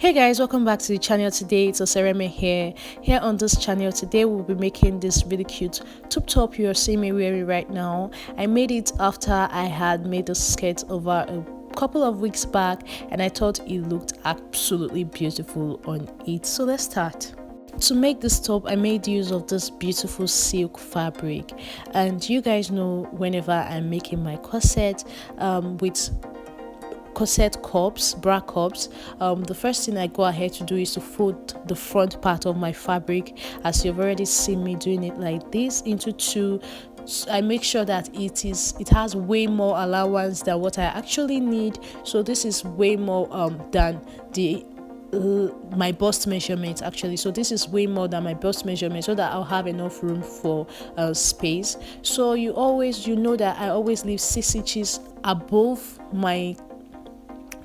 Hey guys, welcome back to the channel. Today it's Osereme here on this channel. Today we'll be making this really cute tube top you're seeing me wearing right now. I made it after I had made the skirt over a couple of weeks back, and I thought it looked absolutely beautiful on it. So let's start. To make this top, I made use of this beautiful silk fabric, and you guys know whenever I'm making my corset with corset cups, bra cups, the first thing I go ahead to do is to fold the front part of my fabric, as you've already seen me doing it like this, into two. I make sure that it has way more allowance than what I actually need. So this is way more than the my bust measurement actually. So this is way more than my bust measurement, so that I'll have enough room for space. So you know that I always leave 6 inches above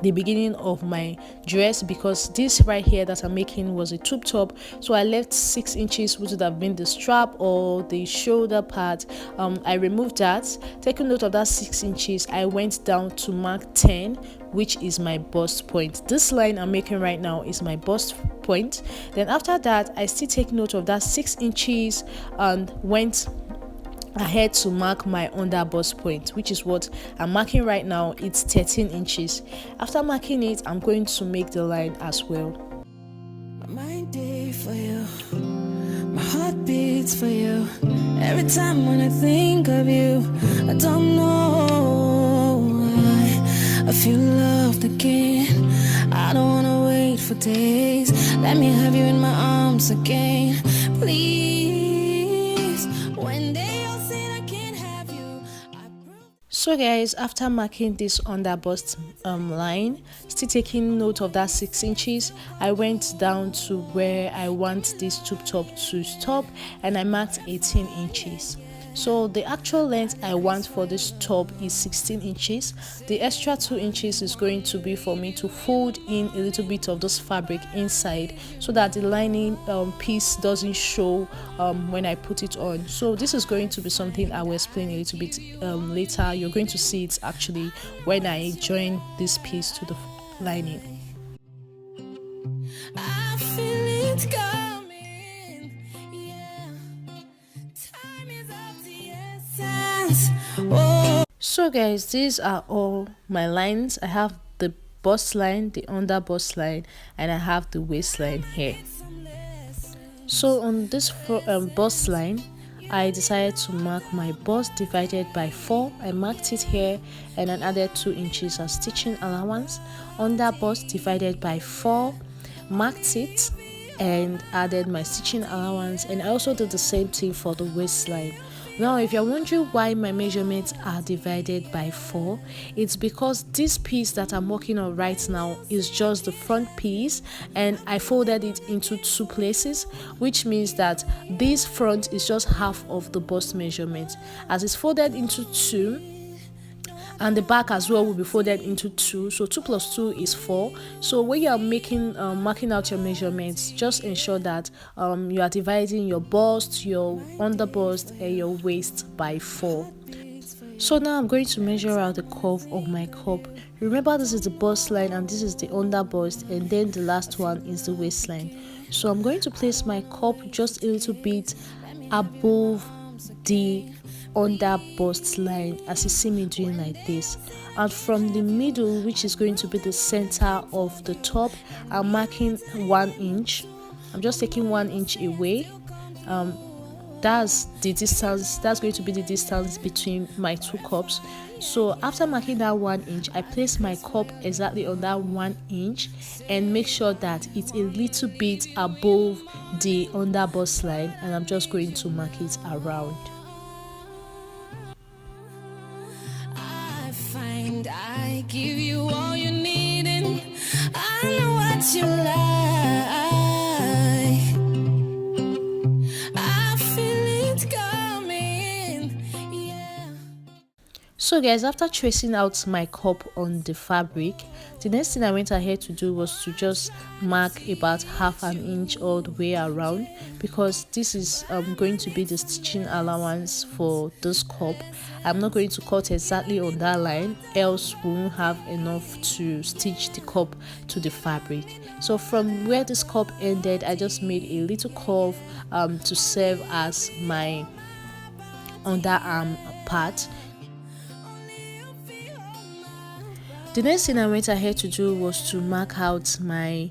the beginning of my dress, because this right here that I'm making was a tube top. So I left 6 inches, which would have been the strap or the shoulder part. I removed that. Taking note of that 6 inches, I went down to mark 10, which is my bust point. This line I'm making right now is my bust point. Then after that, I still take note of that 6 inches and went ahead to mark my under bust point, which is what I'm marking right now. It's 13 inches. After marking it, I'm going to make the line as well. My mind day for you, my heart beats for you. Every time when I think of you, I don't know why I feel loved again. I don't wanna wait for days. Let me have you in my arms again, please. When they all say I can't have you, So guys, after marking this under bust line, still taking note of that 6 inches, I went down to where I want this tube top to stop, and I marked 18 inches. So the actual length I want for this top is 16 inches. The extra 2 inches is going to be for me to fold in a little bit of this fabric inside, so that the lining piece doesn't show when I put it on. So this is going to be something I will explain a little bit later. You're going to see it actually when I join this piece to the lining. I feel it coming, yeah. Time is of the essence. Oh. So guys, these are all my lines. I have the bust line, the under bust line, and I have the waistline here. So on this bust line, I decided to mark my bust divided by 4. I marked it here and then added 2 inches as stitching allowance. Under bust divided by 4, marked it and added my stitching allowance, and I also did the same thing for the waistline. Now if you're wondering why my measurements are divided by 4, it's because this piece that I'm working on right now is just the front piece, and I folded it into 2 places, which means that this front is just half of the bust measurement, as it's folded into 2, and the back as well will be folded into 2. So 2 plus 2 is 4. So when you are marking out your measurements, just ensure that you are dividing your bust, your under bust, and your waist by 4. So now I'm going to measure out the curve of my cup. Remember, this is the bust line and this is the under bust, and then the last one is the waistline. So I'm going to place my cup just a little bit above the under bust line, as you see me doing like this, and from the middle, which is going to be the center of the top, I'm marking 1 inch. I'm just taking 1 inch away. That's the distance. That's going to be the distance between my 2 cups. So after marking that 1 inch, I place my cup exactly on that 1 inch and make sure that it's a little bit above the under bust line, and I'm just going to mark it around. I give you all you need, and I know what you like. I feel it coming, yeah. So So guys, after tracing out my cup on the fabric, the next thing I went ahead to do was to just mark about half an inch all the way around, because this is going to be the stitching allowance for this cup. I'm not going to cut exactly on that line, else we won't have enough to stitch the cup to the fabric. So from where this cup ended, I just made a little curve to serve as my underarm part. The next thing I went ahead to do was to mark out my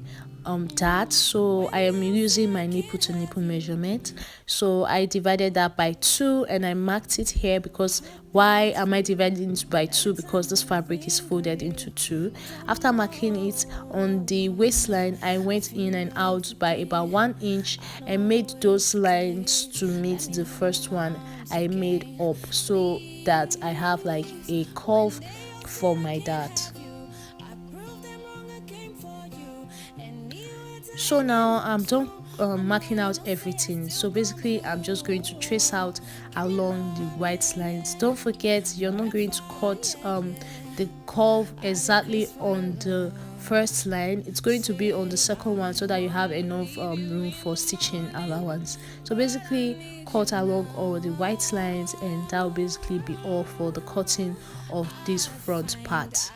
dart. So I am using my nipple to nipple measurement, so I divided that by 2 and I marked it here. Because why am I dividing it by 2? Because this fabric is folded into 2. After marking it on the waistline, I went in and out by about 1 inch and made those lines to meet the first one I made up, so that I have like a curve for my dart. So now I'm done marking out everything. So basically I'm just going to trace out along the white lines. Don't forget, you're not going to cut the curve exactly on the first line. It's going to be on the second one, so that you have enough room for stitching allowance. So basically cut along all the white lines, and that will basically be all for the cutting of this front part.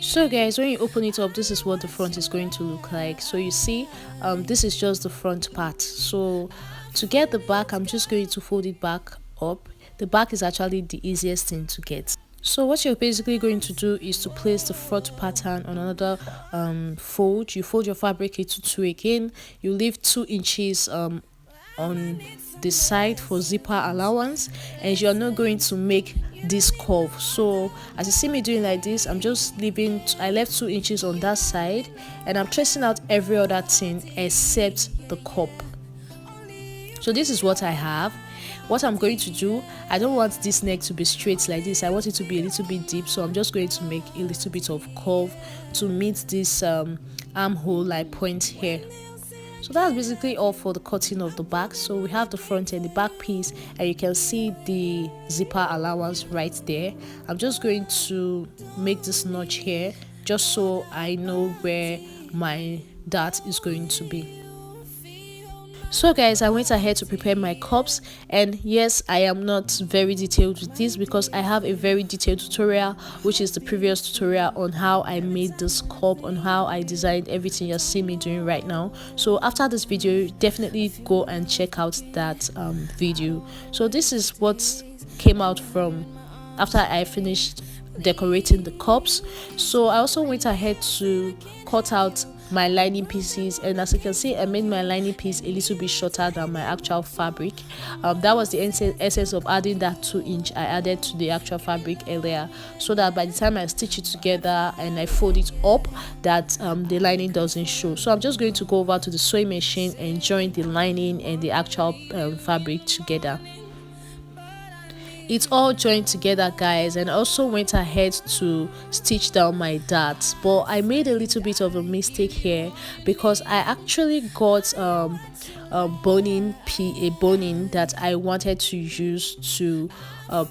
So guys, when you open it up, this is what the front is going to look like. So you see, this is just the front part. So to get the back, I'm just going to fold it back up. The back is actually the easiest thing to get. So what you're basically going to do is to place the front pattern on another fold. You fold your fabric into 2 again. You leave 2 inches on the side for zipper allowance, and you're not going to make this curve. So as you see me doing like this, I'm just leaving, I left 2 inches on that side, and I'm tracing out every other thing except the cup. So this is what I have. What I'm going to do, I don't want this neck to be straight like this. I want it to be a little bit deep, so I'm just going to make a little bit of curve to meet this armhole like point here. So that's basically all for the cutting of the back. So we have the front and the back piece, and you can see the zipper allowance right there. I'm just going to make this notch here, just so I know where my dart is going to be. So guys, I went ahead to prepare my cups, and yes, I am not very detailed with this because I have a very detailed tutorial, which is the previous tutorial on how I made this cup, on how I designed everything you're seeing me doing right now. So after this video, definitely go and check out that video. So this is what came out from after I finished decorating the cups. So I also went ahead to cut out my lining pieces, and as you can see, I made my lining piece a little bit shorter than my actual fabric. That was the essence of adding that 2 inch I added to the actual fabric earlier, so that by the time I stitch it together and I fold it up, that the lining doesn't show. So I'm just going to go over to the sewing machine and join the lining and the actual fabric together. It's all joined together, guys, and I also went ahead to stitch down my darts, but I made a little bit of a mistake here because I actually got a boning that I wanted to use to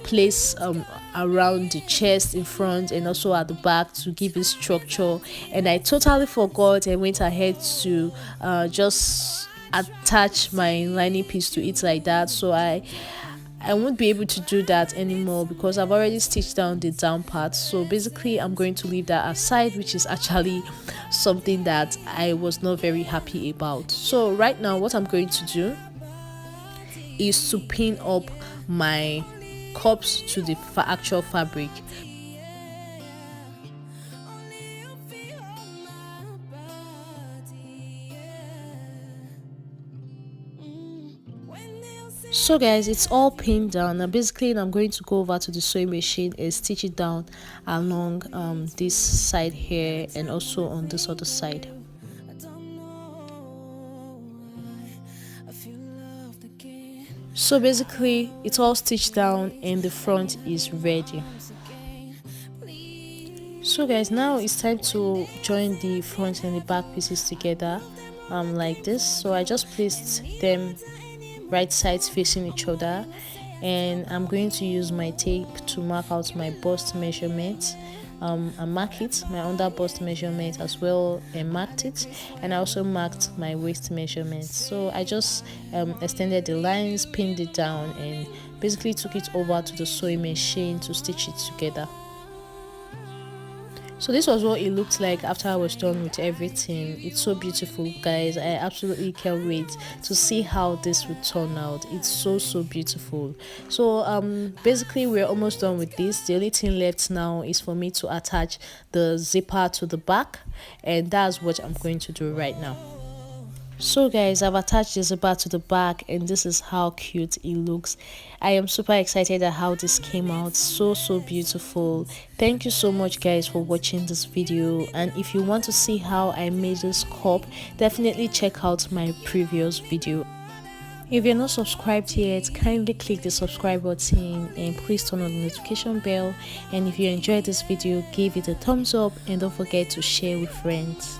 place around the chest in front and also at the back to give it structure, and I totally forgot and went ahead to just attach my lining piece to it like that. So I won't be able to do that anymore because I've already stitched down the down part. So basically I'm going to leave that aside, which is actually something that I was not very happy about. So right now what I'm going to do is to pin up my cups to the actual fabric. So guys, it's all pinned down, and basically I'm going to go over to the sewing machine and stitch it down along this side here and also on this other side. So basically it's all stitched down and the front is ready. So guys, now it's time to join the front and the back pieces together like this. So I just placed them right sides facing each other, and I'm going to use my tape to mark out my bust measurement. I mark it, my under bust measurement as well, and marked it, and I also marked my waist measurement. So I just extended the lines, pinned it down, and basically took it over to the sewing machine to stitch it together. So this was what it looked like after I was done with everything. It's so beautiful, guys. I absolutely can't wait to see how this would turn out. It's so beautiful. So basically we're almost done with this. The only thing left now is for me to attach the zipper to the back, and that's what I'm going to do right now. So guys, I've attached the zipper to the back, and this is how cute it looks. I am super excited at how this came out. So beautiful. Thank you so much guys for watching this video, and if you want to see how I made this cup, definitely check out my previous video. If you're not subscribed yet, kindly click the subscribe button and please turn on the notification bell. And if you enjoyed this video, give it a thumbs up and don't forget to share with friends.